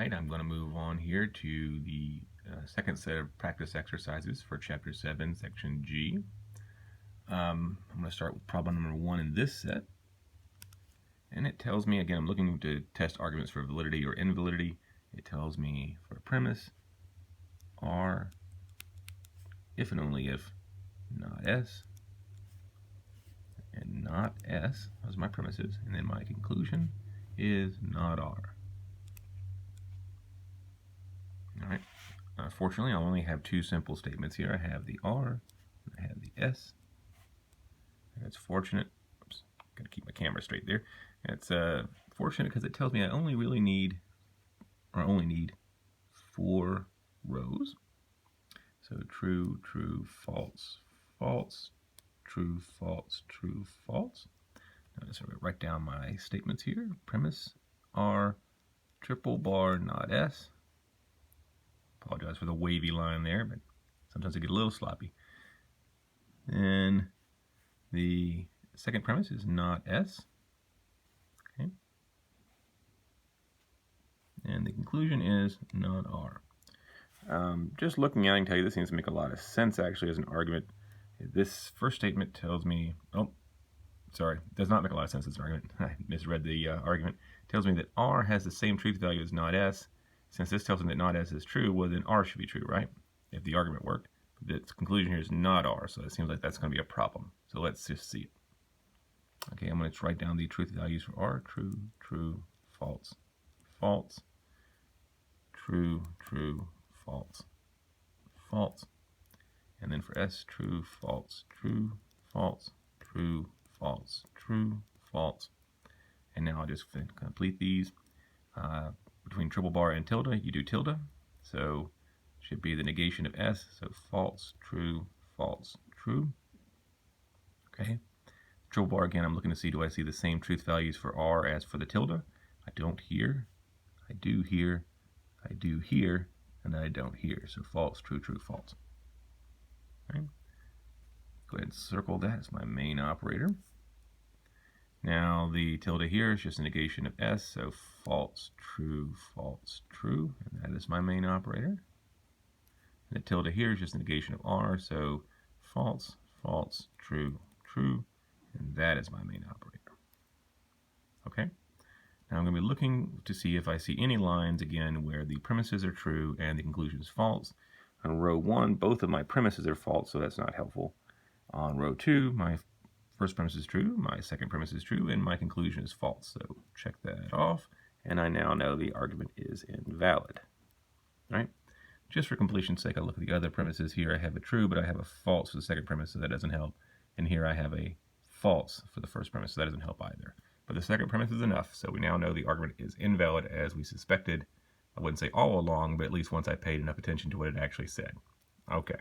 right, I'm going to move on here to the second set of practice exercises for Chapter 7, Section G. I'm going to start with problem number 1 in this set. And it tells me, again, I'm looking to test arguments for validity or invalidity. It tells me for a premise, R, if and only if not S, and not S, those are my premises, and then my conclusion is not R. All right. Fortunately, I'll only have two simple statements here. I have the R, and I have the S. That's fortunate. Oops, gotta keep my camera straight there. It's fortunate because it tells me I only need 4 rows. So true, true, false, false, true, false, true, false. Now I'm just going to write down my statements here. Premise R, triple bar, not S. Apologize for the wavy line there, but sometimes I get a little sloppy. And the second premise is not S. Okay. And the conclusion is not R. Just looking at it, I can tell you this seems to make a lot of sense actually as an argument. This first statement tells me, does not make a lot of sense as an argument. I misread the argument. It tells me that R has the same truth value as not S. Since this tells me that not S is true, well then R should be true, right? If the argument worked. But its conclusion here is not R, so it seems like that's going to be a problem. So let's just see it. Okay, I'm going to write down the truth values for R. True, true, false, false, true, true, false, false. And then for S, true, false, true, false, true, false, true, false. And now I'll just complete these. Between triple bar and tilde, you do tilde. So should be the negation of S. So false, true, true. Okay. Triple bar again, I'm looking to see, do I see the same truth values for R as for the tilde? I don't here. I do here. I do here. And I don't here. So false, true, true, false. Okay. Go ahead and circle that as my main operator. Now the tilde here is just a negation of S, so false, true, and that is my main operator. And the tilde here is just a negation of R, so false, false, true, true, and that is my main operator. Okay? Now I'm going to be looking to see if I see any lines, again, where the premises are true and the conclusion is false. On row 1, both of my premises are false, so that's not helpful. On row 2, my first premise is true, my second premise is true, and my conclusion is false. So check that off, and I now know the argument is invalid. All right? Just for completion's sake, I'll look at the other premises here. I have a true, but I have a false for the second premise, so that doesn't help. And here I have a false for the first premise, so that doesn't help either. But the second premise is enough, so we now know the argument is invalid as we suspected. I wouldn't say all along, but at least once I paid enough attention to what it actually said. Okay.